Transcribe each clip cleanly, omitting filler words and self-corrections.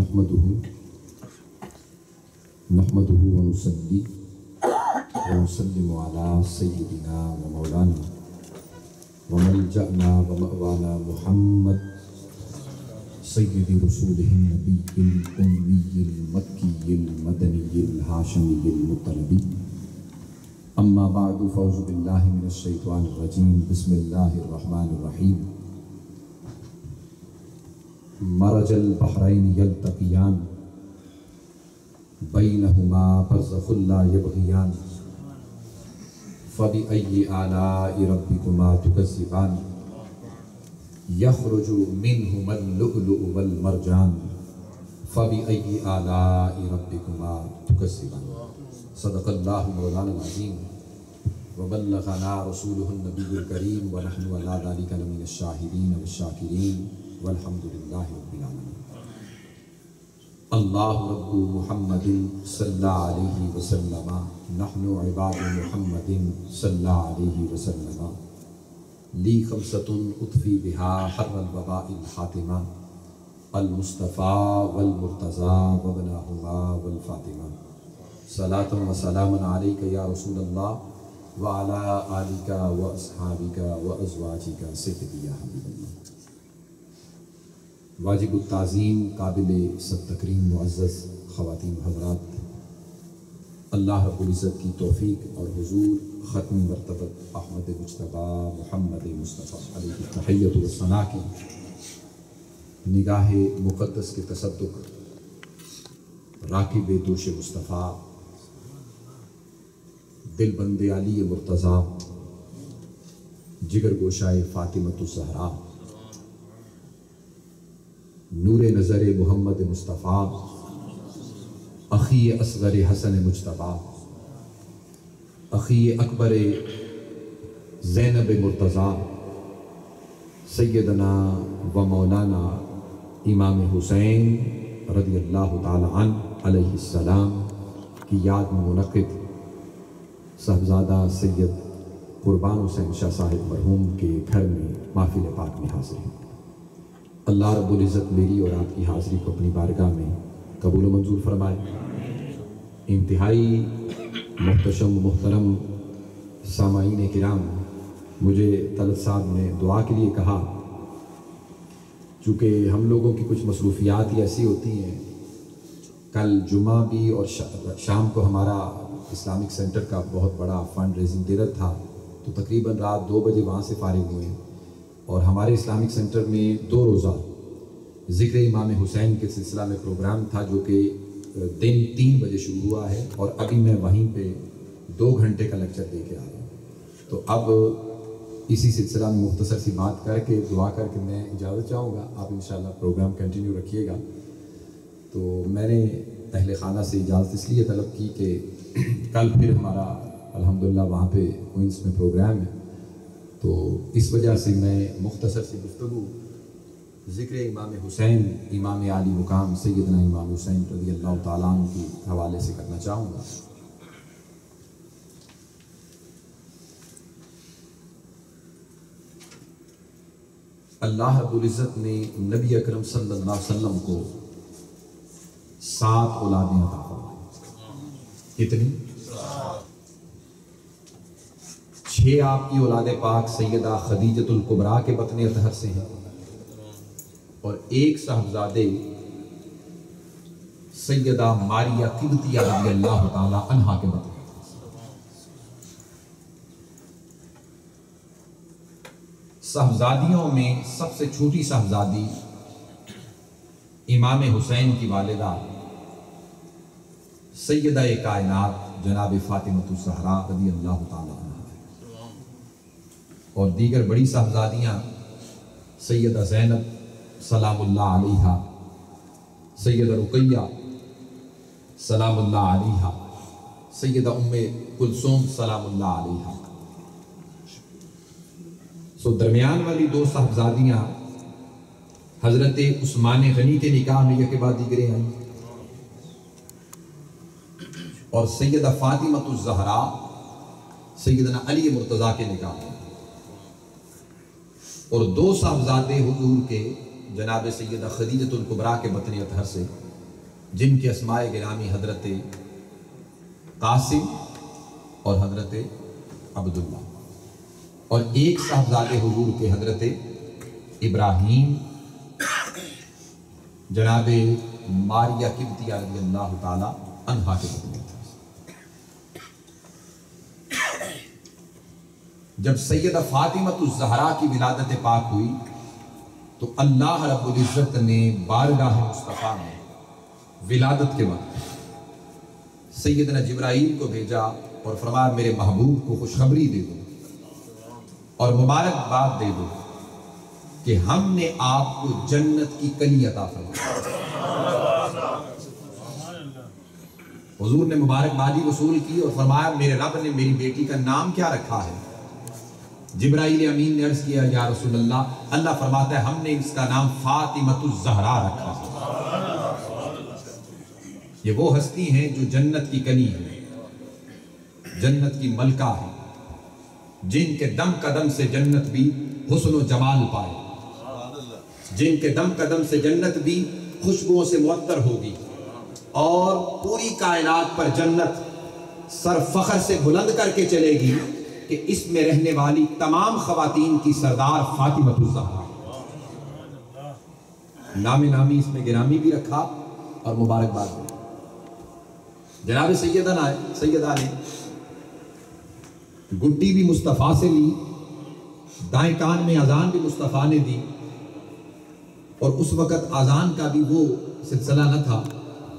نحمده ونصلي ونسلم على سيدنا ومولانا وملجأنا ومأوانا محمد سيد رسوله النبي الأمي المكي المدني الهاشمي المطلبي. أما بعد فأعوذ بالله من الشيطان الرجيم. بسم الله الرحمن الرحيم. مرج البحرين يلتقيان بينهما برزخ لا يبغيان فبأي آلاء ربكما تكذبان يخرج منهما اللؤلؤ والمرجان فبأي آلاء ربكما تكذبان. صدق الله مولانا العظيم وبلغنا رسوله النبي الكريم ونحن على ذلك لمن الشاهدين والشاكرين والحمد لله رب العالمين. الله رب محمد صلى عليه وسلم نحن عباد محمد صلى عليه وسلم لي خمسة أطفي بها حر الوباء الحاتمة المصطفى والمرتضى وابناهما والفاطمة. صلاة وسلام عليك يا رسول الله وعلى آلك وأصحابك وأزواجك صدق يا حبيب الله. واجب التعظیم قابل صد تکریم معزز خواتین حضرات، اللہ رب العزت کی توفیق اور حضور ختم مرتبت احمد مجتبیٰ محمد مصطفیٰ علیہ التحیۃ والثناء کی نگاہ مقدس کے تصدق راکب دوش مصطفیٰ دل بند علی مرتضیٰ جگر گوشائے فاطمۃ الزہراء نور نظر محمد مصطفیٰ اخی اصغر حسن مجتبیٰ اخی اکبر زینب مرتضیٰ سیدنا و مولانا امام حسین رضی اللہ تعالی عنہ علیہ السلام کی یاد میں منعقد صاحبزادہ سید قربان حسین شاہ صاحب مرحوم کے گھر میں محفل پاک میں حاضر ہیں. اللہ رب العزت میری اور آپ کی حاضری کو اپنی بارگاہ میں قبول و منظور فرمائے. انتہائی محتشم و محترم سامعین کرام، مجھے طلعت صاحب نے دعا کے لیے کہا، چونکہ ہم لوگوں کی کچھ مصروفیات ہی ایسی ہوتی ہیں. کل جمعہ بھی اور شام کو ہمارا اسلامک سینٹر کا بہت بڑا فنڈ ریزنگ ڈنر تھا، تو تقریباً رات 2 بجے وہاں سے فارغ ہوئے ہیں. اور ہمارے اسلامک سینٹر میں 2 روزہ ذکر امام حسین کے سلسلہ میں پروگرام تھا، جو کہ دن 3 بجے شروع ہوا ہے، اور ابھی میں وہیں پہ 2 گھنٹے کا لیکچر دے کے آیا ہوں. تو اب اسی سلسلہ میں مختصر سی بات کر کے دعا کر کے میں اجازت چاہوں گا. آپ انشاءاللہ پروگرام کنٹینیو رکھیے گا. تو میں نے اہل خانہ سے اجازت اس لیے طلب کی کہ کل پھر ہمارا الحمدللہ وہاں پہ کوئنس میں پروگرام ہے، تو اس وجہ سے میں مختصر سی گفتگو ذکر امام حسین امام عالی مقام سیدنا امام حسین رضی اللہ تعالیٰ عنہ کی حوالے سے کرنا چاہوں گا. اللہ رب العزت نے نبی اکرم صلی اللہ علیہ وسلم کو 7 اولادیں عطا فرمائیں. کتنی؟ 6 آپ کی اولاد پاک سیدہ خدیجۃ الکبریٰ کے بطن اطہر سے ہیں، اور 1 صاحبزادے سیدہ ماریہ قبطیہ رضی اللہ تعالی عنہا کے بطن. صاحبزادیوں میں سب سے چھوٹی صاحبزادی امام حسین کی والدہ سیدہ کائنات جناب فاطمۃ الزہراء رضی اللہ تعالی عنہ، اور دیگر بڑی صاحبزادیاں سیدہ زینب سلام اللہ علیہا، سیدہ رقیہ سلام اللہ علیہا، سیدہ ام کلثوم سلام اللہ علیہا. سو درمیان والی 2 صاحبزادیاں حضرت عثمان غنی کے نکاح میں یک بعد دیگریں آئیں، اور سیدہ فاطمۃ الزہراء سیدنا علی مرتضیٰ کے نکاح میں، اور 2 صاحبزادے حضور کے جناب سیدہ خدیجۃ الکبریٰ کے بطن اطہر سے جن کے اسماء گرامی حضرت قاسم اور حضرت عبداللہ، اور ایک صاحبزادے حضور کے حضرت ابراہیم جناب ماریہ قبطیہ رضی اللہ تعالی عنہا کے بطن میں تھا۔ جب سیدہ فاطمہ الزہرا کی ولادت پاک ہوئی تو اللہ رب العزت نے بارگاہ مصطفیٰ میں ولادت کے وقت سیدنا جبرائیل کو بھیجا اور فرمایا میرے محبوب کو خوشخبری دے دو اور مبارکباد دے دو کہ ہم نے آپ کو جنت کی کلی عطا فرمائی۔ حضور نے مبارکبادی وصول کی اور فرمایا میرے رب نے میری بیٹی کا نام کیا رکھا ہے؟ جبرائیل امین نے عرض کیا یا رسول اللہ، اللہ فرماتا ہے ہم نے اس کا نام فاطمہ الزہرا رکھا ہے۔ یہ وہ ہستی ہیں جو جنت کی کنی ہے، جنت کی ملکہ ہے، جن کے دم قدم سے جنت بھی حسن و جمال پائے، جن کے دم قدم سے جنت بھی خوشبوؤں سے معطر ہوگی، اور پوری کائنات پر جنت سر فخر سے بلند کر کے چلے گی کہ اس میں رہنے والی تمام خواتین کی سردار فاطمہ الزہرا۔ نام نامی اس میں گرامی بھی رکھا اور مبارکباد بھی۔ جناب سیدہ نے گڈی بھی مصطفیٰ سے لی، دائیں کان میں اذان بھی مصطفیٰ نے دی، اور اس وقت اذان کا بھی وہ سلسلہ نہ تھا،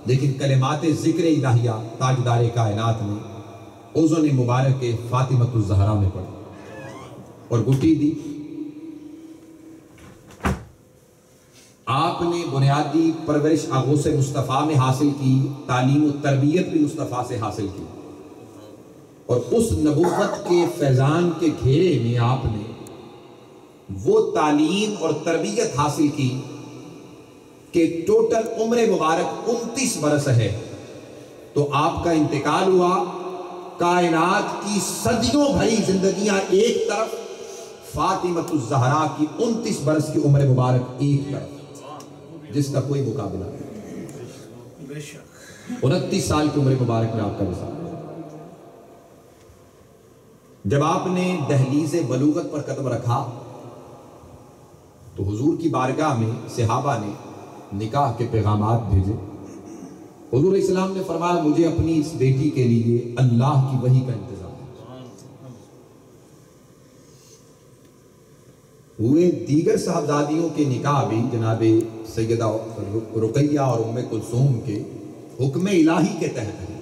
لیکن کلمات ذکر الہیہ تاجدار کائنات نے اذن مبارک فاطمہ الزہرا میں پڑھی اور گٹی دی۔ آپ نے بنیادی پرورش آغوش مصطفیٰ میں حاصل کی، تعلیم و تربیت بھی مصطفیٰ سے حاصل کی، اور اس نبوت کے فیضان کے گھیرے میں آپ نے وہ تعلیم اور تربیت حاصل کی کہ ٹوٹل عمر مبارک 29 برس ہے، تو آپ کا انتقال ہوا، کائنات کی صدیوں بھری زندگیاں ایک طرف، فاطمہ الزہرا کی 29 برس کی عمر مبارک ایک طرف، جس کا کوئی مقابلہ نہیں۔ 29 سال کی عمر مبارک میں آپ کا وصال۔ جب آپ نے دہلیز بلوغت پر قدم رکھا تو حضور کی بارگاہ میں صحابہ نے نکاح کے پیغامات بھیجے۔ حضور علیہ السلام نے فرمایا مجھے اپنی اس بیٹی کے لیے اللہ کی وحی کا انتظار ہے۔ ہوئے دیگر صاحبزادیوں کے نکاح بھی جناب سیدہ رقیہ اور ام کلثوم کے حکم الہی کے تحت ہے،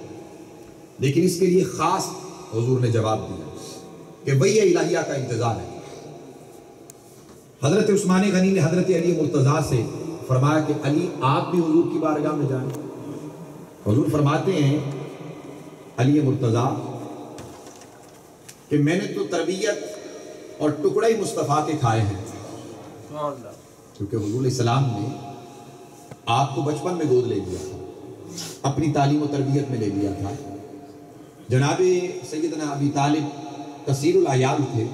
لیکن اس کے لیے خاص حضور نے جواب دیا کہ وحی الہیہ کا انتظار ہے۔ حضرت عثمان غنی نے حضرت علی مرتضیٰ سے فرمایا کہ علی آپ بھی حضور کی بارگاہ میں جائیں۔ حضور فرماتے ہیں علی مرتضیٰ کہ میں نے تو تربیت اور ٹکڑے ہی مصطفیٰ کے کھائے ہیں، کیونکہ حضور علیہ السلام نے آپ کو بچپن میں گود لے لیا تھا، اپنی تعلیم و تربیت میں لے لیا تھا۔ جناب سیدنا ابی طالب کثیر العیال تھے،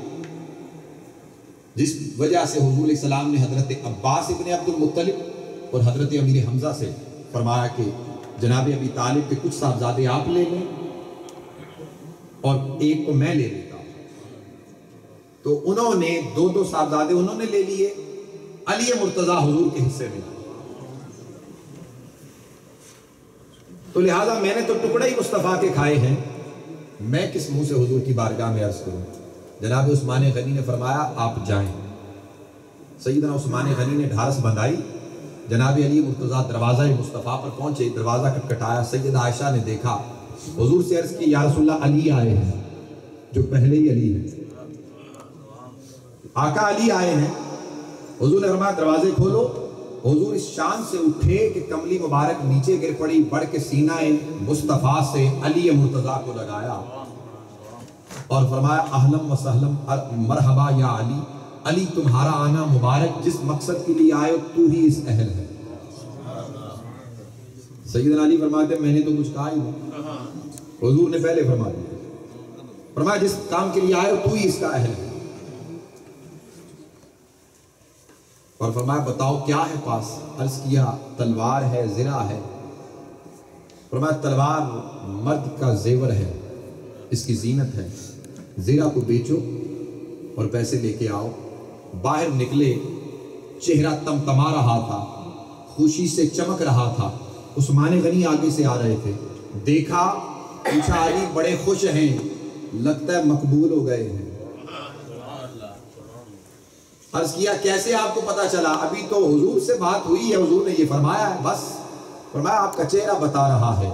جس وجہ سے حضور علیہ السلام نے حضرت عباس ابن عبد المطلب اور حضرت امیر حمزہ سے فرمایا کہ جناب ابی طالب کے کچھ صاحبزادے آپ لے لیں اور ایک کو میں لے لیتا ہوں۔ تو انہوں نے دو صاحبزادے انہوں نے لے لیے، علی مرتضیٰ حضور کے حصے میں، تو لہٰذا میں نے تو ٹکڑے ہی مصطفیٰ کے کھائے ہیں، میں کس منہ سے حضور کی بارگاہ میں عرض کروں۔ جناب عثمان غنی نے فرمایا آپ جائیں۔ سیدنا عثمان غنی نے ڈھارس بندھائی، جناب علی مرتضیٰ دروازہ مصطفیٰ پر پہنچے، دروازہ کھٹکھٹایا، سیدہ عائشہ نے دیکھا، حضور سے عرض کی یا رسول اللہ علی آئے ہیں، جو پہلے ہی علی ہیں، آقا علی آئے ہیں۔ حضور نے فرمایا دروازے کھولو۔ حضور اس شان سے اٹھے کہ کملی مبارک نیچے گر پڑی، بڑھ کے سینہ مصطفیٰ سے علی مرتضیٰ کو لگایا اور فرمایا اہلم و سہلم مرحبا یا علی، علی تمہارا آنا مبارک، جس مقصد کے لیے آئے تو ہی اس اہل ہے۔ سیدنا علی فرماتے ہیں میں نے تو کچھ کہا ہی نہیں، حضور نے پہلے فرما دیا، فرمایا جس کام کے لیے آئے تو ہی اس کا اہل ہے، اور فرمایا بتاؤ کیا ہے پاس؟ عرض کیا تلوار ہے، زرہ ہے، فرمایا تلوار مرد کا زیور ہے، اس کی زینت ہے، زیرہ کو بیچو اور پیسے لے کے آؤ۔ باہر نکلے، چہرہ تمتما رہا تھا، خوشی سے چمک رہا تھا۔ عثمان غنی آگے سے آ رہے تھے، دیکھا، پوچھا علی بڑے خوش ہیں، لگتا ہے مقبول ہو گئے ہیں۔ عرض کیا کیسے آپ کو پتا چلا؟ ابھی تو حضور سے بات ہوئی ہے، حضور نے یہ فرمایا ہے۔ بس فرمایا آپ کا چہرہ بتا رہا ہے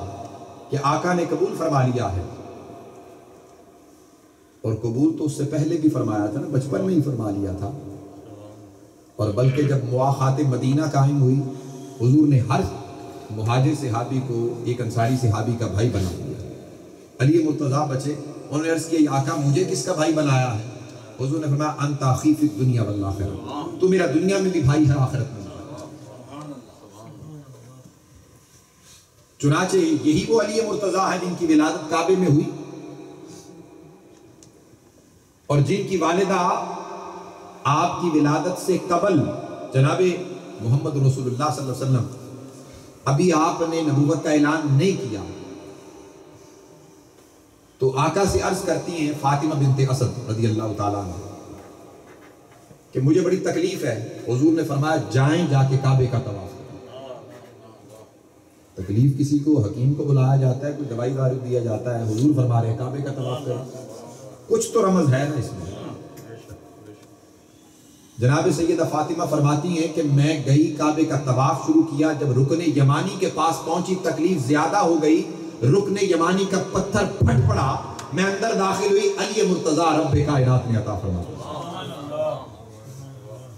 کہ آقا نے قبول فرما لیا ہے، اور قبول تو اس سے پہلے بھی فرمایا تھا نا، بچپن میں ہی فرما لیا تھا۔ اور بلکہ جب مواخات مدینہ قائم ہوئی، حضور نے ہر مہاجر صحابی کو ایک انصاری صحابی کا بھائی بنا دیا۔ علی مرتضیٰ بچے، انہوں نے عرض کیا آقا مجھے کس کا بھائی بنایا ہے؟ حضور نے فرمایا انت اخی فی الدنیا والآخرہ، تو میرا دنیا میں بھی بھائی ہے، آخرت میں بھی۔ چنانچہ یہی وہ علی مرتضیٰ ہے جن کی ولادت کعبے میں ہوئی، اور جن کی والدہ آپ کی ولادت سے قبل جناب محمد رسول اللہ صلی اللہ علیہ وسلم ابھی آپ نے نبوت کا اعلان نہیں کیا، تو آقا سے عرض کرتی ہیں فاطمہ بنت اسد رضی اللہ تعالیٰ عنہ کہ مجھے بڑی تکلیف ہے۔ حضور نے فرمایا جائیں جا کے کعبے کا طواف کریں۔ تکلیف کسی کو حکیم کو بلایا جاتا ہے، کوئی دوائی دارو دیا جاتا ہے، حضور فرما رہے ہیں کعبے کا طواف کریں، کچھ تو رمز ہے نا اس میں۔ جناب سیدہ فاطمہ فرماتی ہیں کہ میں گئی کعبے کا طواف شروع کیا، جب رکن یمانی کے پاس پہنچی تکلیف زیادہ ہو گئی، رکن یمانی کا پتھر پھٹ پڑا، میں اندر داخل ہوئی، علی مرتضیٰ رب کائنات نے عطا فرمایا۔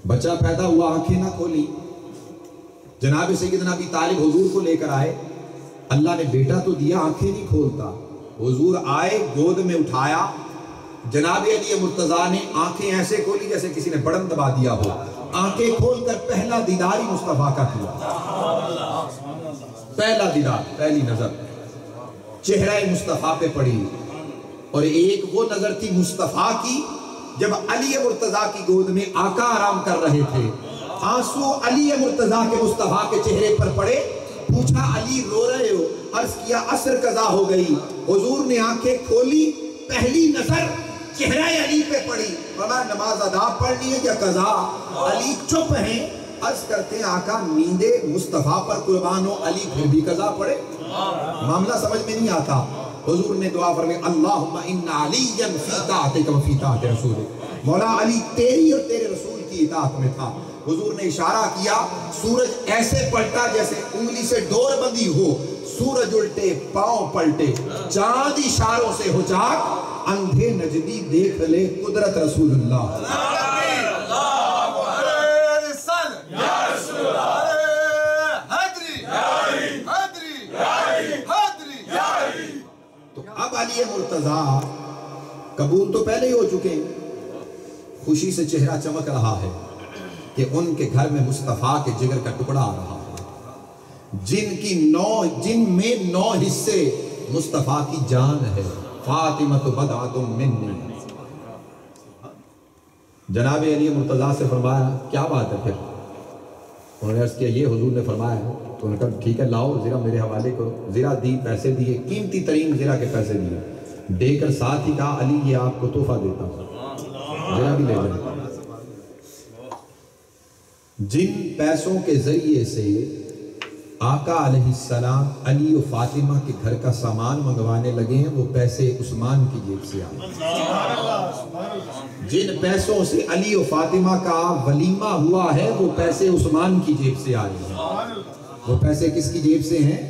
بچہ پیدا ہوا، آنکھیں نہ کھولی، جناب سیدنا ابی طالب حضور کو لے کر آئے، اللہ نے بیٹا تو دیا، آنکھیں نہیں کھولتا۔ حضور آئے، گود میں اٹھایا، جناب علی مرتضیٰ نے آنکھیں ایسے کھولی جیسے کسی نے بٹن دبا دیا ہو، آنکھیں کھول کر پہلا دیدار ہی مصطفیٰ کا کیا، پہلا دیدار، پہلی نظر چہرہ مصطفیٰ پہ پڑی، اور ایک وہ نظر تھی مصطفیٰ کی جب علی مرتضیٰ کی گود میں آقا آرام کر رہے تھے، آنسو علی مرتضیٰ کے مصطفیٰ کے چہرے پر پڑے، پوچھا علی رو رہے ہو؟ عرض کیا عصر قضا ہو گئی۔ حضور نے آنکھیں کھولی، پہلی نظر چہرہ علی پہ پڑی، فرمایا نماز ادا پڑھنی ہے یا قضا؟ علی چپ ہیں، عرض کرتے ہیں آقا نیندے مصطفیٰ پر قربان ہو، علی پھر بھی قضا پڑھے؟ معاملہ سمجھ میں نہیں آتا۔ حضور نے دعا فرمائی اللہم ان علیاً فی طاعتک و فی طاعت رسولک، مولا علی تیری اور تیرے رسول کی اطاعت میں تھا۔ حضور نے اشارہ کیا، سورج ایسے پلٹا جیسے انگلی سے ڈور بندی ہو، سورج الٹے پاؤں پلٹے، چاند اشاروں سے ہو چاک، اندھے نجدی دیکھ لے قدرت رسول اللہ۔ تو اب علی مرتضیٰ قبول تو پہلے ہی ہو چکے، خوشی سے چہرہ چمک رہا ہے کہ ان کے گھر میں مصطفیٰ کے جگر کا ٹکڑا آ رہا ہے، جن میں 9 حصے مصطفیٰ کی جان ہے۔ فاطمہ بضعۃ منی، جناب علی مرتضیٰ سے فرمایا کیا بات ہے؟ پھر انہوں نے عرض کیا یہ حضور نے فرمایا ہے، تو انہوں نے کہا ٹھیک ہے لاؤ زرہ میرے حوالے کرو، زرہ دی، پیسے دیے، قیمتی ترین زرہ کے پیسے دیے، دے کر ساتھ ہی کہا علی یہ آپ کو تحفہ دیتا ہوں، زرہ بھی لے لیں۔ جن پیسوں کے ذریعے سے آقا علیہ السلام علی و فاطمہ کے گھر کا سامان منگوانے لگے ہیں، وہ پیسے عثمان کی جیب سے آئے۔ جن پیسوں سے علی و فاطمہ کا ولیمہ ہوا ہے، وہ پیسے عثمان کی جیب سے آئے ہیں۔ وہ پیسے کس کی جیب سے ہیں؟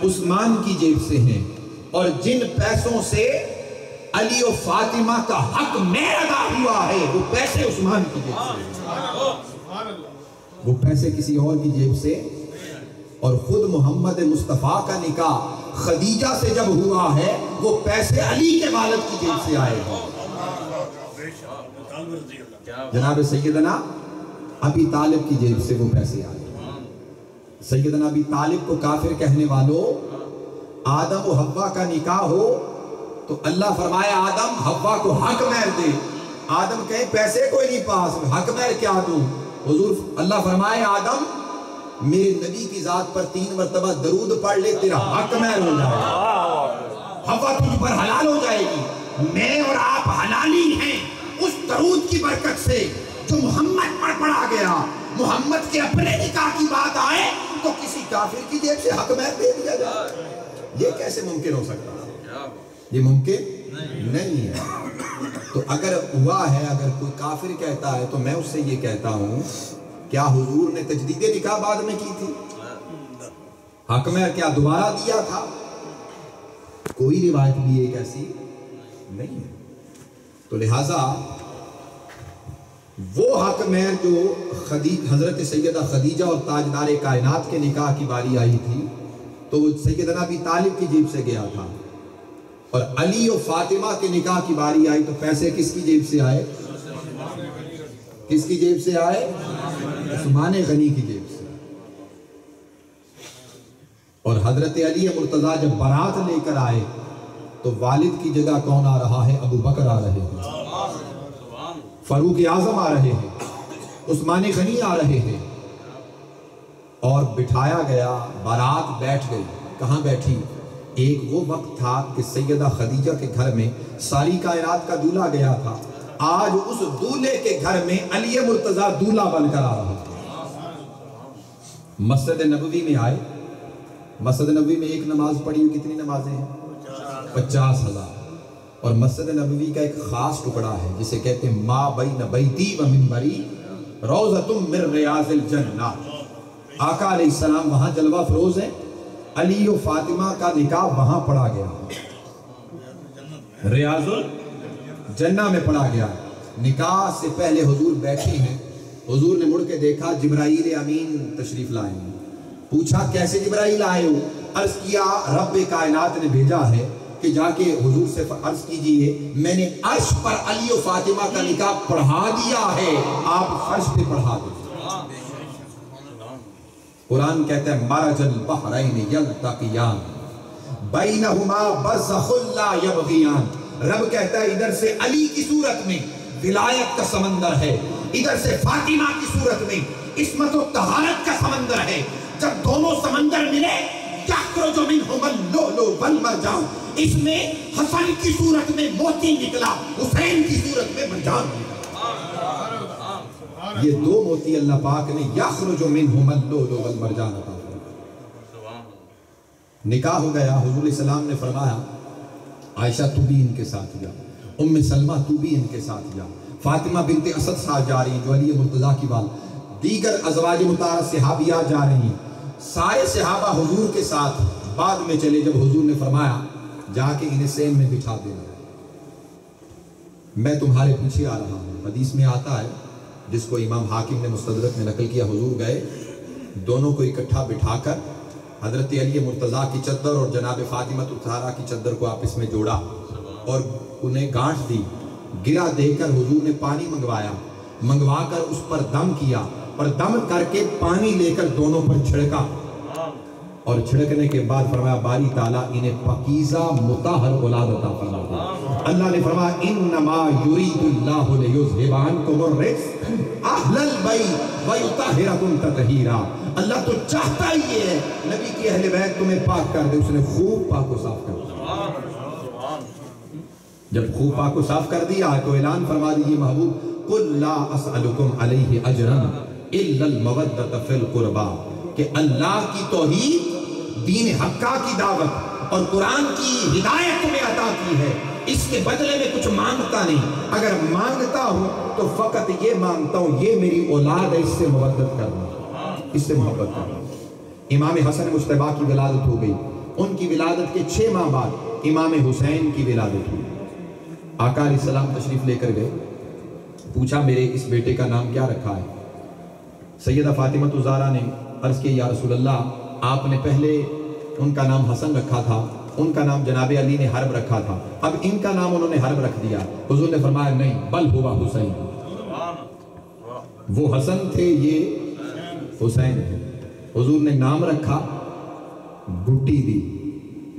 عثمان کی جیب سے ہیں۔ اور جن پیسوں سے علی و فاطمہ کا حق میں ادا ہوا ہے، وہ پیسے عثمان کی جیب سے ہیں۔ وہ پیسے کسی اور کی جیب سے، اور خود محمد مصطفیٰ کا نکاح خدیجہ سے جب ہوا ہے، وہ پیسے علی کے والد کی جیب سے آئے ہیں۔ جناب سیدنا ابی طالب کی جیب سے وہ پیسے آئے ہیں۔ سیدنا ابی طالب کو کافر کہنے والوں، آدم و حوا کا نکاح ہو تو اللہ فرمائے آدم حوا کو حق مہر دے، آدم کہیں پیسے کوئی نہیں پاس، حق مہر کیا دوں؟ حضور اللہ فرمائے آدم میرے نبی کی ذات پر 3 مرتبہ درود پڑھ لے، تیرا حق محل ہو جائے گا، ہوا تجھ پر حلال ہو جائے گی۔ میں اور آپ حلالی ہیں اس درود کی برکت سے جو محمد پر پڑھا گیا۔ محمد کے اپنے نکاح کی بات آئے تو کسی کافر کی جیب سے حق محل دے دیا جائے، یہ کیسے ممکن ہو سکتا ہے؟ یہ ممکن نہیں ہے۔ تو اگر ہوا ہے، اگر کوئی کافر کہتا ہے تو میں اس سے یہ کہتا ہوں، کیا حضور نے تجدید نکاح بعد میں کی تھی؟ حق محل کیا دوبارہ دیا تھا؟ کوئی روایت بھی ایک ایسی نہیں ہے۔ تو لہٰذا وہ حق محل جو حضرت سیدہ خدیجہ اور تاجدار کائنات کے نکاح کی باری آئی تھی تو وہ سیدنا ابی طالب کی جیب سے گیا تھا، اور علی و فاطمہ کے نکاح کی باری آئی تو پیسے کس کی جیب سے آئے؟ کس کی جیب سے آئے؟ عثمان غنی کی جیب سے۔ اور حضرت علی مرتضیٰ جب بارات لے کر آئے تو والد کی جگہ کون آ رہا ہے؟ ابو بکر آ رہے ہیں، فاروق اعظم آ رہے ہیں، عثمان غنی آ رہے ہیں، اور بٹھایا گیا، بارات بیٹھ گئی۔ کہاں بیٹھی؟ ایک وہ وقت تھا کہ سیدہ خدیجہ کے گھر میں ساری کائنات کا دولہا گیا تھا، آج اس دولہے کے گھر میں علی مرتضیٰ دولہا بن کر آ رہا تھا۔ مسجد نبوی میں آئے، مسجد نبوی میں ایک نماز پڑھی ہوئی، کتنی نمازیں ہیں؟ 50,000۔ اور مسجد نبوی کا ایک خاص ٹکڑا ہے جسے کہتے ہیں ما بین بیتی و منبری روضۃ من ریاض الجنہ۔ آقا علیہ السلام وہاں جلوہ فروز ہیں، علی و فاطمہ کا نکاح وہاں پڑھا گیا، ریاض الجنہ میں پڑھا گیا۔ نکاح سے پہلے حضور بیٹھے ہیں، حضور نے مڑ کے دیکھا جبرائیل امین تشریف لائے ہیں، پوچھا کیسے جبرائیل آئے ہو؟ عرض کیا رب کائنات نے بھیجا ہے کہ جا کے حضور سے عرض کیجئے میں نے عرش پر علی و فاطمہ کا نکاح پڑھا دیا ہے، آپ فرش پہ پڑھا دیں۔ قرآن کہتا ہے مرج البحرین یلتقیان بینہما برزخ لا یبغیان۔ رب کہتا ہے ادھر سے علی کی صورت میں ولایت کا سمندر ہے، ادھر سے فاطمہ کی صورت میں عصمت و طہارت کا سمندر ہے، جب دونوں سمندر ملے یخرج منہما اللؤلؤ والمرجان، اس میں حسن کی صورت میں موتی نکلا، حسین کی صورت میں مرجان نکلا۔ یہ دو موتی اللہ پاک نے یخرج منہما اللؤلؤ والمرجان عطا فرمایا۔ نکاح ہو گیا، حضور علیہ السلام نے فرمایا عائشہ تو بھی ان کے ساتھ جا، ام سلمہ تو بھی ان کے ساتھ جا، فاطمہ بنت اسد ساتھ جا رہی ہیں جو علی مرتضیٰ کی والد، دیگر ازواج مطہرات صحابیات جا رہی ہیں، سارے صحابہ حضور کے ساتھ بعد میں چلے جب حضور نے فرمایا جا کے انہیں سین میں بٹھا دینا، میں تمہارے پیچھے آ رہا ہوں۔ حدیث میں آتا ہے جس کو امام حاکم نے مستدرک میں نقل کیا، حضور گئے دونوں کو اکٹھا بٹھا کر حضرت علی مرتضیٰ کی چادر اور جناب فاطمہ الطاہرہ کی چادر کو آپس میں جوڑا اور انہیں گانٹھ دی، گرا دے کر حضور نے پانی منگوایا، منگوا کر اس پر دم کیا اور دم کر کے پانی لے کر دونوں پر چھڑکا، اور چھڑکنے کے بعد فرمایا باری تعالیٰ انہیں پاکیزہ مطہر اولاد عطا فرماتا۔ اللہ نے فرمایا انما یرید اللہ لیذھب عنکم الرجس اہل البیت ویطہرکم تطہیرا۔ اللہ تو چاہتا ہی یہ ہے نبی کی اہل بیت تمہیں پاک کر دے، اس نے خوب پاک و صاف کر دیا۔ جب خوب پاک و صاف کر دیا تو اعلان فرما دیجیے محبوب قل لا اسألکم علیہ اجرا الا المودۃ فی القربی، کہ اللہ کی توحید، دین حقہ کی دعوت اور قرآن کی ہدایت تمہیں عطا کی ہے، اس کے بدلے میں کچھ مانگتا نہیں، اگر مانگتا ہوں تو فقط یہ مانگتا ہوں یہ میری اولاد ہے، اس سے مودت کرنا، اس سے محبت کرنا۔ امام حسن مجتبیٰ کی ولادت ہو گئی، ان کی ولادت کے 6 ماہ بعد امام حسین کی ولادت ہوئی۔ آقا علیہ السلام تشریف لے کر گئے، پوچھا میرے اس بیٹے کا نام کیا رکھا ہے؟ سیدہ فاطمہ الزہرا نے عرض کی یا رسول اللہ آپ نے پہلے ان کا نام حسن رکھا تھا، ان کا نام جناب علی نے حرب رکھا تھا، اب ان کا نام انہوں نے حرب رکھ دیا۔ حضور نے فرمایا نہیں بل ہوا حسین، وہ حسن تھے یہ حسین ہے۔ حضور نے نام رکھا، گٹی دی،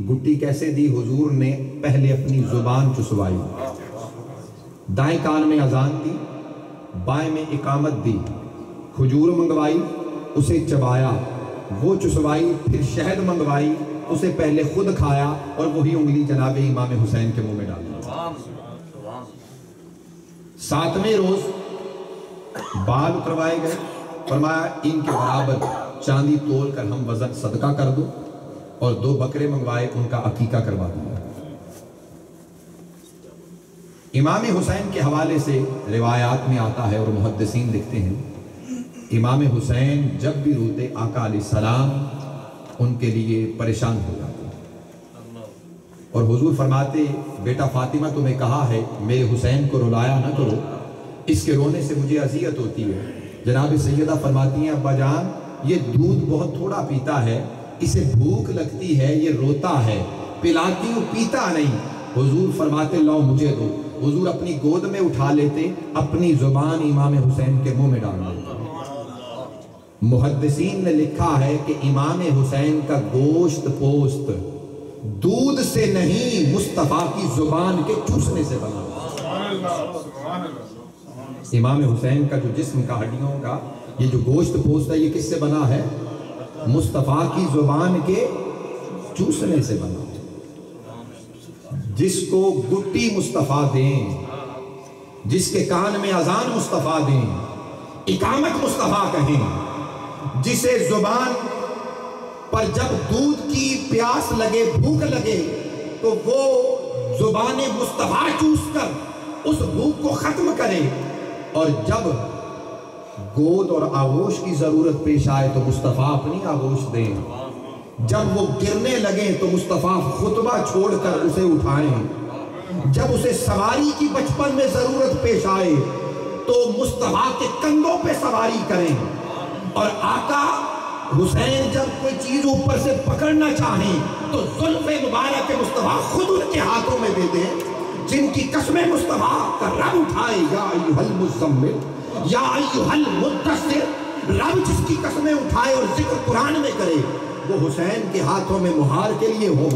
گٹی کیسے دی؟ حضور نے پہلے اپنی زبان چسوائی، دائیں کان میں اذان دی، بائیں میں اقامت دی، کھجور منگوائی، اسے چبایا، وہ چسوائی، پھر شہد منگوائی، اسے پہلے خود کھایا اور وہی انگلی جناب امام حسین کے منہ میں ڈال دی۔ 7ویں روز بال اتروائے گئے، فرمایا ان کے برابر چاندی تول کر ہم وزن صدقہ کر دو، اور 2 بکرے منگوائے، ان کا عقیقہ کروا دیا۔ امام حسین کے حوالے سے روایات میں آتا ہے اور محدثین لکھتے ہیں، امام حسین جب بھی روتے آقا علیہ السلام ان کے لیے پریشان ہو جاتے، اور حضور فرماتے بیٹا فاطمہ تمہیں کہا ہے میرے حسین کو رلایا نہ کرو، اس کے رونے سے مجھے اذیت ہوتی ہے۔ جناب سیدہ فرماتی ہیں ابا جان یہ دودھ بہت تھوڑا پیتا ہے، اسے بھوک لگتی ہے، یہ روتا ہے، پلاتی ہوں پیتا نہیں۔ حضور فرماتے لاؤ مجھے دو، حضور اپنی گود میں اٹھا لیتے، اپنی زبان امام حسین کے منہ میں ڈال دیتے۔ محدثین نے لکھا ہے کہ امام حسین کا گوشت پوست دودھ سے نہیں مصطفیٰ کی زبان کے چوسنے سے بنا۔ امام حسین کا جو جسم کا ہڈیوں کا یہ جو گوشت پوست ہے یہ کس سے بنا ہے؟ مصطفیٰ کی زبان کے چوسنے سے بنا۔ جس کو گٹی مصطفیٰ دیں، جس کے کان میں اذان مصطفیٰ دیں، اقامت مصطفیٰ کہیں، جسے زبان پر جب دودھ کی پیاس لگے، بھوک لگے، تو وہ زبان مصطفیٰ چوس کر اس بھوک کو ختم کرے، اور جب گود اور آغوش کی ضرورت پیش آئے تو مصطفیٰ اپنی آغوش دیں، جب وہ گرنے لگے تو مصطفیٰ خطبہ چھوڑ کر اسے اٹھائیں، جب اسے سواری کی بچپن میں ضرورت پیش آئے تو مصطفیٰ کے کندھوں پہ سواری کریں، اور آقا حسین جب کوئی چیز اوپر سے پکڑنا چاہیں تو زلف مبارک مصطفیٰ خود ان کے ہاتھوں میں دے دیں، جن کی قسمیں مصطفیٰ کا رب اٹھائے، یا ایھا المزمل یا ایھا المدثر، رب جس کی قسمیں اٹھائے اور ذکر قرآن میں کرے وہ حسین کے ہاتھوں میں مہار کے لیے ہو،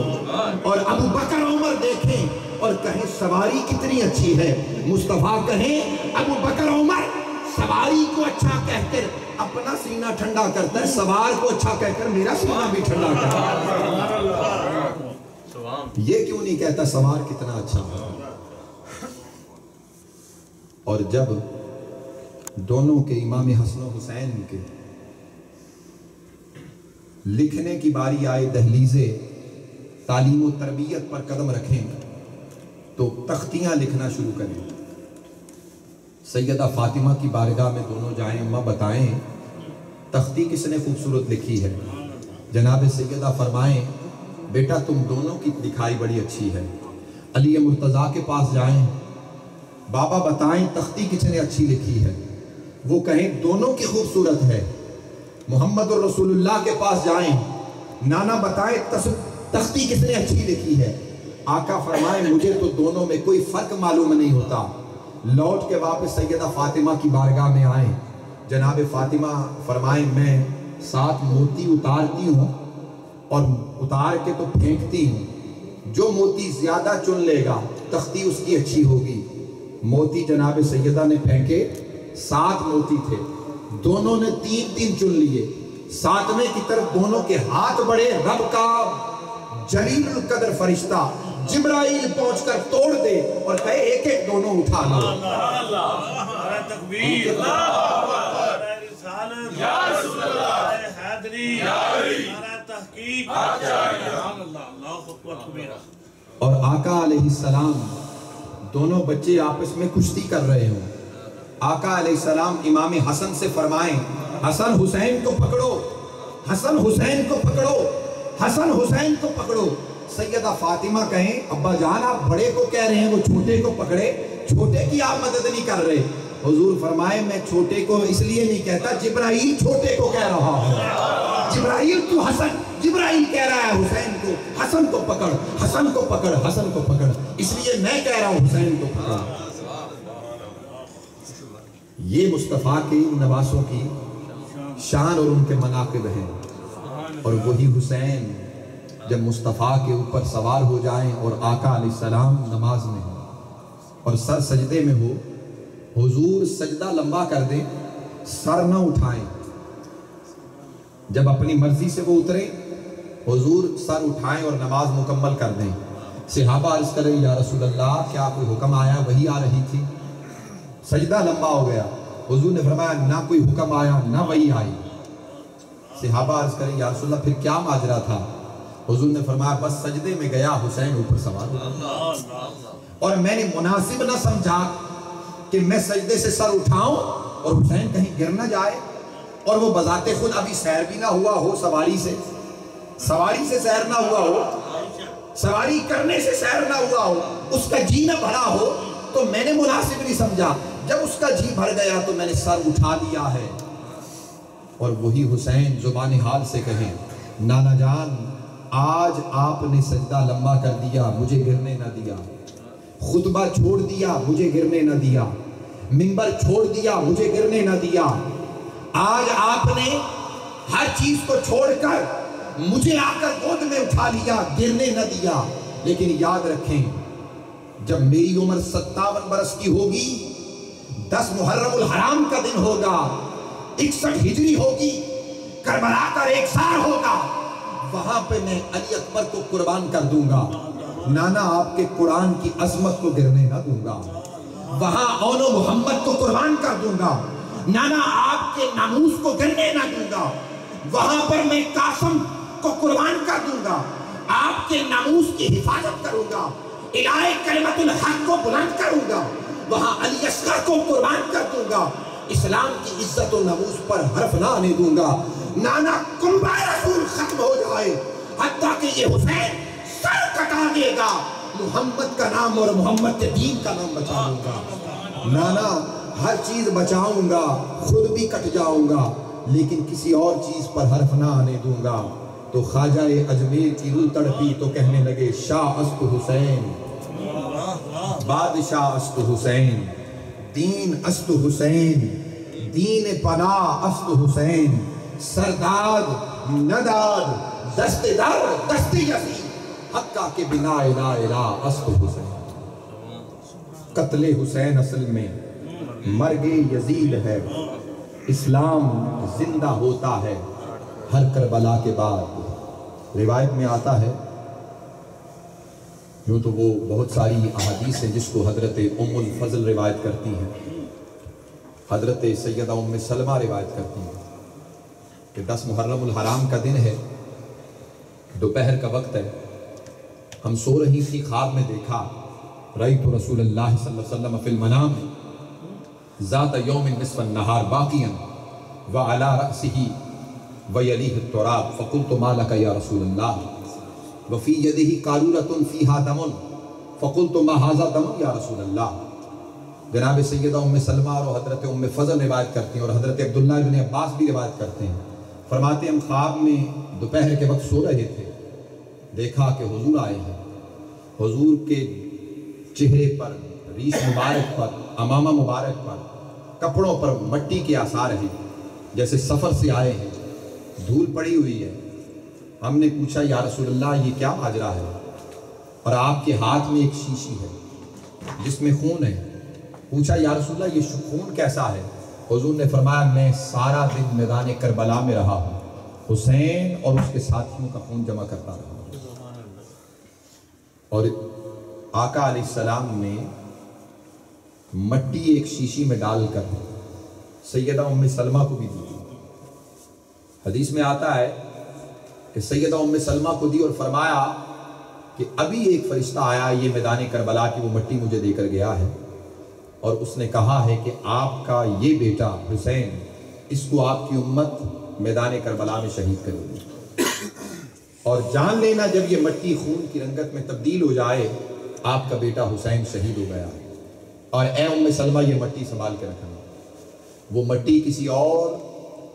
اور ابو بکر عمر دیکھیں اور کہیں سواری کتنی اچھی ہے، مصطفیٰ کہیں ابو بکر عمر سواری کو اچھا کہہ کر اپنا سینہ ٹھنڈا کرتا ہے، سوار کو اچھا کہہ کر میرا سینہ بھی ٹھنڈا کرتا ہے۔ یہ کیوں نہیں کہتا سوار کتنا اچھا ہے؟ اور جب دونوں کے امام حسن و حسین کے لکھنے کی باری آئے، دہلیز تعلیم و تربیت پر قدم رکھیں تو تختیاں لکھنا شروع کریں۔ سیدہ فاطمہ کی بارگاہ میں دونوں جائیں، اماں بتائیں تختی کس نے خوبصورت لکھی ہے؟ جناب سیدہ فرمائیں بیٹا تم دونوں کی لکھائی بڑی اچھی ہے۔ علی مرتضیٰ کے پاس جائیں، بابا بتائیں تختی کس نے اچھی لکھی ہے؟ وہ کہیں دونوں کی خوبصورت ہے۔ محمد الرسول اللہ کے پاس جائیں، نانا بتائیں تختی کس نے اچھی لکھی ہے؟ آقا فرمائیں مجھے تو دونوں میں کوئی فرق معلوم نہیں ہوتا۔ لوٹ کے واپس سیدہ فاطمہ کی بارگاہ میں آئیں، جناب فاطمہ فرمائیں میں 7 موتی اتارتی ہوں اور اتار کے تو پھینکتی ہوں، جو موتی زیادہ چن لے گا تختی اس کی اچھی ہوگی۔ موتی جناب سیدہ نے پھینکے، 7 موتی تھے، دونوں نے 3 چن لیے، 7ویں کی طرف دونوں کے ہاتھ بڑھے، رب کا جلیل القدر فرشتہ جبرائیل پہنچ کر توڑ دے اور کہے ایک ایک دونوں اٹھا لو۔ اور آقا علیہ السلام دونوں بچے آپس میں کشتی کر رہے ہوں، آقا علیہ السلام امام حسن سے فرمائیں حسن حسین کو پکڑو، حسن حسین کو پکڑو، حسن حسین کو پکڑو۔ سیدہ فاطمہ کہیں ابا جان آپ بڑے کو کہہ رہے ہیں وہ چھوٹے کو پکڑے، چھوٹے کی آپ مدد نہیں کر رہے۔ حضور فرمائے میں چھوٹے کو اس لیے نہیں کہتا، جبرائیل چھوٹے کو کہہ رہا ہوں، جبرائیل تو حسن، جبرائیل کہہ رہا ہے حسین کو حسن کو پکڑ، حسن کو پکڑ، حسن کو پکڑ، اس لیے میں کہہ رہا ہوں حسین کو پکڑ۔ یہ مصطفیٰ کے نواسوں کی شان اور ان کے مناقب ہیں، اور وہی حسین جب مصطفیٰ کے اوپر سوار ہو جائیں اور آقا علیہ السلام نماز میں ہو اور سر سجدے میں ہو، حضور سجدہ لمبا کر دیں، سر نہ اٹھائیں، جب اپنی مرضی سے وہ اترے حضور سر اٹھائیں اور نماز مکمل کر دیں. صحابہ عرض کریں یا رسول اللہ کیا کوئی حکم آیا؟ وہی آ رہی تھی. سجدہ لمبا ہو گیا. حضور نے فرمایا نہ کوئی حکم آیا نہ وہی آئی. صحابہ عرض کریں یا رسول اللہ پھر کیا ماجرا تھا؟ حضور نے فرمایا بس سجدے میں گیا حسین اوپر سوار ہوا اور میں نے مناسب نہ سمجھا کہ میں سجدے سے سر اٹھاؤں اور حسین کہیں گر نہ جائے اور وہ بذات خود ابھی سیر بھی نہ ہوا ہو سواری سے سیر نہ ہوا ہو, سواری کرنے سے سیر نہ ہوا ہو, اس کا جی نہ بھرا ہو, تو میں نے مناسب نہیں سمجھا. جب اس کا جی بھر گیا تو میں نے سر اٹھا لیا ہے. اور وہی حسین زبان حال سے کہیں نانا جان آج آپ نے سجدہ لمبا کر دیا مجھے گرنے نہ دیا, خطبہ چھوڑ دیا مجھے گرنے نہ دیا, منبر چھوڑ دیا مجھے گرنے نہ دیا. آج آپ نے ہر چیز کو چھوڑ کر مجھے آ کر گود میں اٹھا لیا, گرنے نہ دیا. لیکن یاد رکھیں جب میری عمر 57 برس کی ہوگی, 10 محرم الحرام کا دن ہوگا, 61 ہجری ہوگی, کربلا کا ریگزار ہوگا, وہاں پہ میں علی اکبر کو قربان کر دوں گا. نانا آپ کے قرآن کی عظمت کو گرنے نہ دوں گا. وہاں اون و محمد کو قربان کر دوں گا. نانا آپ کے ناموس کو گرنے نہ دوں گا. وہاں پر میں قاسم کو قربان کر دوں گا. آپ کے ناموس کی حفاظت کروں گا. الہ کلمت الحق کو بلند کروں گا. وہاں علی اصغر کو قربان کر دوں گا. اسلام کی عزت و ناموس پر حرف نہ آنے دوں گا. نانا کنبہ رسول ختم ہو جائے حتیٰ کہ یہ حسین سر کٹا دے گا, محمد کا نام اور محمد کے دین کا نام بچاؤں گا. نانا ہر چیز بچاؤں گا, خود بھی کٹ جاؤں گا, لیکن کسی اور چیز پر حرف نہ آنے دوں گا. تو خواجہ اجمیر کی روح تڑپی تو کہنے لگے شاہ است حسین, بادشاہ است حسین, دین است حسین, دین پناہ است حسین, سرداد نداد دست در دست یزید, حقہ کے بنا لا الہ است حسین. قتل حسین اصل میں مرگ یزید ہے, اسلام زندہ ہوتا ہے ہر کربلا کے بعد. روایت میں آتا ہے, یوں تو وہ بہت ساری احادیث ہیں جس کو حضرت ام الفضل روایت کرتی ہیں, حضرت سیدہ ام سلمہ روایت کرتی ہیں کہ 10 محرم الحرام کا دن ہے, دوپہر کا وقت ہے, ہم سو رہی تھی, خواب میں دیکھا رأیت رسول اللہ صلی اللہ علیہ وسلم فی المنام ذات یوم نصف النہار باقیا وعلی رأسہ ویلیہ التراب فقلت ما لک یا رسول اللہ وفی یدہ قارورۃ فیہا دم فقلت ما ھذا دم یا رسول اللہ. جناب سیدہ ام سلمہ اور حضرت ام فضل روایت کرتی ہیں اور حضرت عبداللہ ابن عباس بھی روایت کرتے ہیں. فرماتے ہیں ہم خواب میں دوپہر کے وقت سو رہے تھے, دیکھا کہ حضور آئے ہیں. حضور کے چہرے پر, ریش مبارک پر, امامہ مبارک پر, کپڑوں پر مٹی کے آثار ہیں جیسے سفر سے آئے ہیں, دھول پڑی ہوئی ہے. ہم نے پوچھا یا رسول اللہ یہ کیا ماجرا ہے؟ اور آپ کے ہاتھ میں ایک شیشی ہے جس میں خون ہے. پوچھا یا رسول اللہ یہ خون کیسا ہے؟ حضور نے فرمایا میں سارا دن میدان کربلا میں رہا ہوں, حسین اور اس کے ساتھیوں کا خون جمع کرتا رہا. اور آقا علیہ السلام نے مٹی ایک شیشی میں ڈال کر سیدہ ام سلمہ کو بھی دی. حدیث میں آتا ہے کہ سیدہ ام سلمہ کو دی اور فرمایا کہ ابھی ایک فرشتہ آیا یہ میدان کربلا کی وہ مٹی مجھے دے کر گیا ہے اور اس نے کہا ہے کہ آپ کا یہ بیٹا حسین, اس کو آپ کی امت میدان کربلا میں شہید کرے گی, اور جان لینا جب یہ مٹی خون کی رنگت میں تبدیل ہو جائے آپ کا بیٹا حسین شہید ہو گیا. اور اے ام سلمہ یہ مٹی سنبھال کے رکھنا. وہ مٹی کسی اور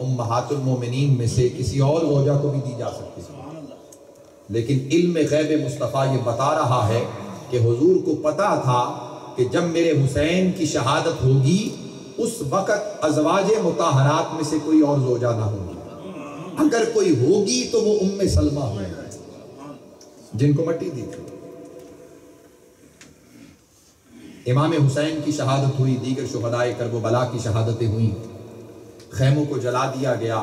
امہات المومنین میں سے کسی اور زوجہ کو بھی دی جا سکتی ہے, لیکن علم غیب مصطفیٰ یہ بتا رہا ہے کہ حضور کو پتا تھا کہ جب میرے حسین کی شہادت ہوگی اس وقت ازواج مطہرات میں سے کوئی اور زوجہ نہ ہوگی, اگر کوئی ہوگی تو وہ ام سلمہ ہوگی جن کو مٹی دی تھی. امام حسین کی شہادت ہوئی, دیگر شہدائے کربلا کی شہادتیں ہوئیں, خیموں کو جلا دیا گیا.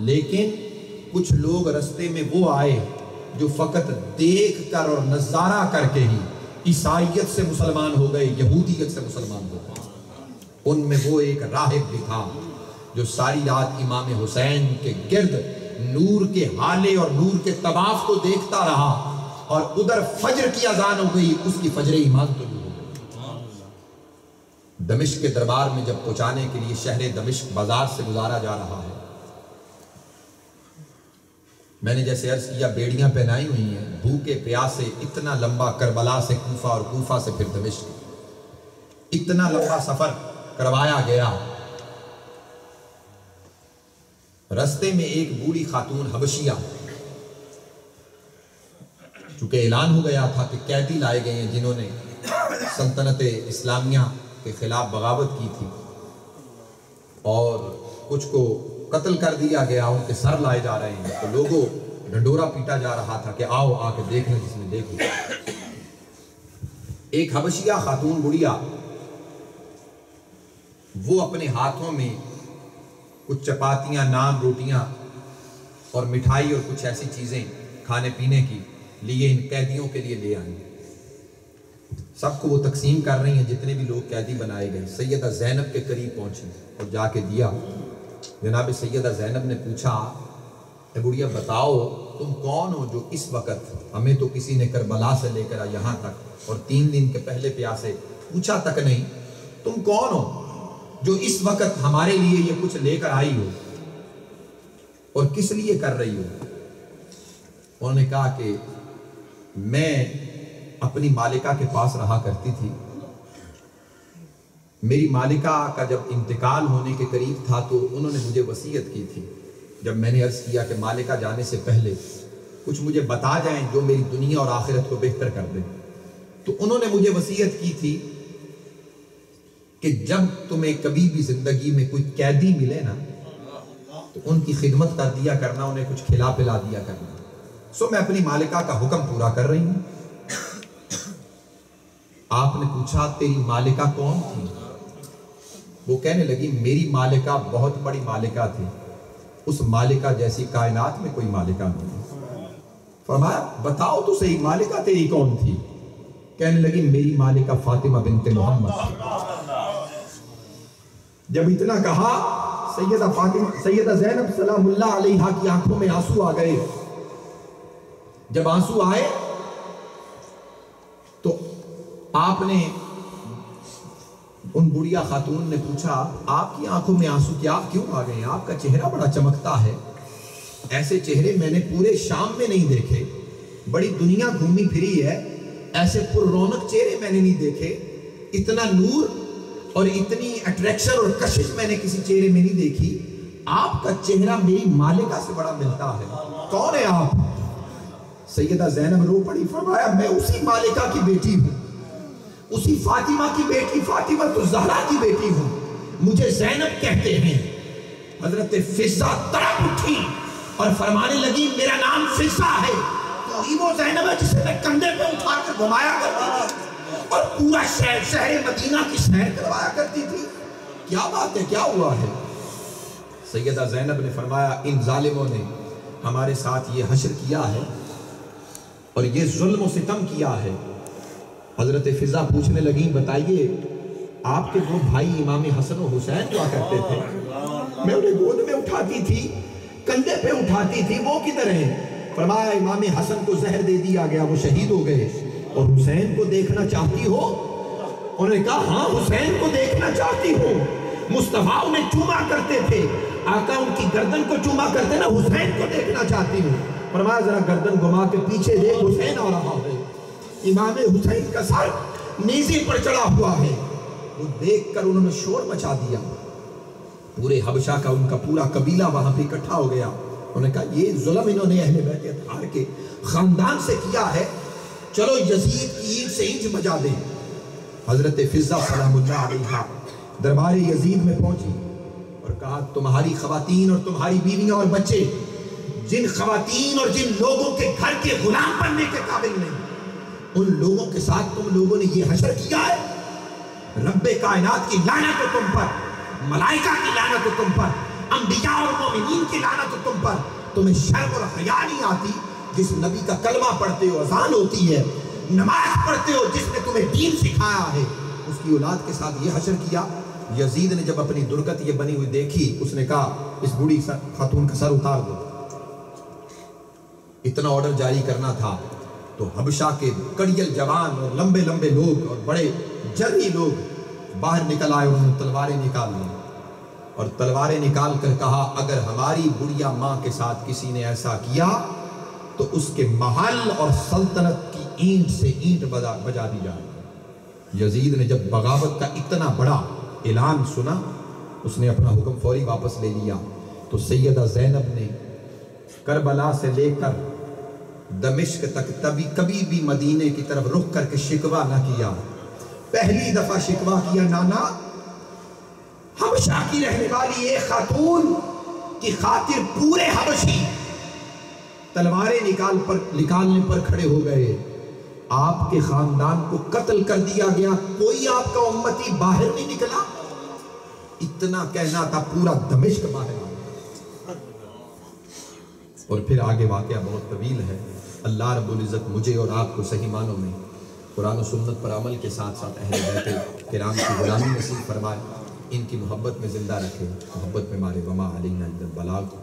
لیکن کچھ لوگ رستے میں وہ آئے جو فقط دیکھ کر اور نظارہ کر کے ہی عیسائیت سے مسلمان ہو گئے، یہودیت سے مسلمان ہو گئے۔ ان میں وہ ایک راہب بھی تھا جو ساری رات امام حسین کے گرد نور کے حالے اور نور کے طواف کو دیکھتا رہا، اور ادھر فجر کی اذان ہو گئی، اس کی فجر ایمان تو نہیں ہو گئی۔ دمشق کے دربار میں جب پہنچانے کے لیے شہر دمشق بازار سے گزارا جا رہا ہے، میں نے جیسے عرض کیا بیڑیاں پہنائی ہوئی ہیں، بھوکے پیاسے اتنا لمبا کربلا سے کوفہ اور کوفہ سے پھر دمشق، اتنا لمبا سفر کروایا گیا۔ رستے میں ایک بوڑھی خاتون حبشیہ، چونکہ اعلان ہو گیا تھا کہ قیدی لائے گئے ہیں جنہوں نے سلطنت اسلامیہ کے خلاف بغاوت کی تھی، اور کچھ کو قتل کر دیا گیا، ان کے سر لائے جا رہے ہیں، تو لوگوں ڈنڈورا پیٹا جا رہا تھا کہ آؤ آ کے دیکھ لیں جس نے دیکھ لیا۔ ایک حبشیہ خاتون بڑھیا، وہ اپنے ہاتھوں میں کچھ چپاتیاں، نان، روٹیاں اور مٹھائی اور کچھ ایسی چیزیں کھانے پینے کی لیے ان قیدیوں کے لیے لے آئیں۔ سب کو وہ تقسیم کر رہی ہیں جتنے بھی لوگ قیدی بنائے گئے۔ سیدہ زینب کے قریب پہنچی اور جا کے دیا۔ جناب سیدہ زینب نے پوچھا، اے بڑھیا بتاؤ تم کون ہو جو اس وقت، ہمیں تو کسی نے کربلا سے لے کر یہاں تک اور 3 دن کے پہلے پیاسے پوچھا تک نہیں، تم کون ہو جو اس وقت ہمارے لیے یہ کچھ لے کر آئی ہو اور کس لیے کر رہی ہو؟ انہوں نے کہا کہ میں اپنی مالکہ کے پاس رہا کرتی تھی، میری مالکہ کا جب انتقال ہونے کے قریب تھا تو انہوں نے مجھے وصیت کی تھی، جب میں نے عرض کیا کہ مالکہ جانے سے پہلے کچھ مجھے بتا جائیں جو میری دنیا اور آخرت کو بہتر کر دے، تو انہوں نے مجھے وصیت کی تھی کہ جب تمہیں کبھی بھی زندگی میں کوئی قیدی ملے نا تو ان کی خدمت کر دیا کرنا، انہیں کچھ کھلا پلا دیا کرنا۔ سو میں اپنی مالکہ کا حکم پورا کر رہی ہوں۔ آپ نے پوچھا تیری مالکہ کون تھی؟ وہ کہنے لگی میری مالکہ بہت بڑی مالکہ تھی، اس مالکہ جیسی کائنات میں کوئی مالکہ نہیں۔ فرمایا بتاؤ تو صحیح مالکہ تیری کون تھی؟ کہنے لگی میری مالکہ فاطمہ بنت محمد۔ جب اتنا کہا سیدہ زینب سلام اللہ علیہا کی آنکھوں میں آنسو آ گئے۔ جب آنسو آئے تو آپ نے ان بڑھیا خاتون نے پوچھا آپ کی آنکھوں میں آنسو کیوں آ گئے ہیں؟ آپ کا چہرہ بڑا چمکتا ہے، ایسے چہرے میں نے پورے شام میں نہیں دیکھے، بڑی دنیا گھومی پھری ہے، ایسے پر رونق چہرے میں نے نہیں دیکھے، اتنا نور اور اتنی اٹریکشن اور کشش میں نے کسی چہرے میں نہیں دیکھی، آپ کا چہرہ میری مالکہ سے بڑا ملتا ہے، کون ہے آپ؟ سیدہ زینب رو پڑی، فرمایا میں اسی مالکہ کی بیٹی ہوں، اسی فاطمہ کی بیٹی، فاطمہ تو زہرا کی بیٹی ہوں، مجھے زینب کہتے ہیں۔ حضرت فضہ تڑپ اٹھی اور فرمانے لگی میرا نام فضہ ہے، تو ہی وہ زینب ہے جسے میں کندھے پہ اٹھا کر گھمایا کرتی تھی اور پورا شہر مدینہ کی سیر کروایا کرتی تھی، کیا بات ہے، کیا ہوا ہے؟ سیدہ زینب نے فرمایا ان ظالموں نے ہمارے ساتھ یہ حشر کیا ہے اور یہ ظلم و ستم کیا ہے۔ حضرت فضہ پوچھنے لگیں بتائیے آپ کے 2 بھائی امام حسن و حسین ہوا کرتے تھے، میں انہیں گود میں اٹھاتی تھی، کندھے پہ اٹھاتی تھی، وہ کدھر ہیں؟ فرمایا امام حسن کو زہر دے دیا گیا، وہ شہید ہو گئے، اور حسین کو دیکھنا چاہتی ہو؟ انہوں نے کہا ہاں حسین کو دیکھنا چاہتی ہو۔ مصطفیٰ انہیں چوما کرتے تھے، آقا ان کی گردن کو چوما کرتے نا، حسین کو دیکھنا چاہتی ہوں۔ فرمایا ذرا گردن گھما کے پیچھے دیکھ، حسین آ رہا ہے، امام حسین کا سر نیزے پر چڑھا ہوا ہے۔ وہ دیکھ کر انہوں نے شور مچا دیا، پورے حبشہ کا ان کا پورا قبیلہ وہاں پہ اکٹھا ہو گیا۔ انہوں نے کہا یہ ظلم انہوں نے اہل بیت اطہار کے خاندان سے کیا ہے، چلو یزید کی اینٹ سے اینٹ بجا دیں۔ حضرت فضہ سلام اللہ علیہا دربار یزید میں پہنچی اور کہا تمہاری خواتین اور تمہاری بیویاں اور بچے جن خواتین اور جن لوگوں کے گھر کے غلام بننے کے قابل نہیں، ان لوگوں کے ساتھ تم لوگوں نے یہ حشر کیا ہے، رب کائنات کی لعنت ہے تم پر، ملائکہ کی لعنت ہے تم پر، انبیاء اور مومنین کی لعنت تم پر، تمہیں شرم اور حیا نہیں آتی؟ جس نبی کا کلمہ پڑھتے ہو، اذان ہوتی ہے، نماز پڑھتے ہو، جس نے تمہیں دین سکھایا ہے، اس کی اولاد کے ساتھ یہ حشر کیا۔ یزید نے جب اپنی درگت یہ بنی ہوئی دیکھی، اس نے کہا اس بوڑھی خاتون کا سر اتار دو۔ اتنا آرڈر جاری کرنا تھا تو حبشہ کے کڑیل جوان اور لمبے لمبے لوگ اور بڑے جرنی لوگ باہر نکل آئے، انہوں نے تلواریں نکال لی اور تلواریں نکال کر کہا اگر ہماری بڑھیا ماں کے ساتھ کسی نے ایسا کیا تو اس کے محل اور سلطنت کی اینٹ سے اینٹ بجا دی جائے۔ یزید نے جب بغاوت کا اتنا بڑا اعلان سنا، اس نے اپنا حکم فوری واپس لے لیا۔ تو سیدہ زینب نے کربلا سے لے کر دمشق تک کبھی بھی مدینے کی طرف رخ کر کے شکوہ نہ کیا۔ پہلی دفعہ شکوہ کیا، نانا حبشہ کی رہنے والی ایک خاتون کی خاطر پورے حبشی تلواریں نکالنے پر کھڑے ہو گئے، آپ کے خاندان کو قتل کر دیا گیا، کوئی آپ کا امتی باہر نہیں نکلا۔ اتنا کہنا تھا، پورا دمشق باہر آ گیا۔ اور پھر آگے واقعہ بہت طویل ہے۔ اللہ رب العزت مجھے اور آپ کو صحیح معنوں میں قرآن و سنت پر عمل کے ساتھ ساتھ اہل بیت کرام کی غلامی نصیب فرمائے، ان کی محبت میں زندہ رکھے، محبت میں مارے، وما علینا الا البلاغ۔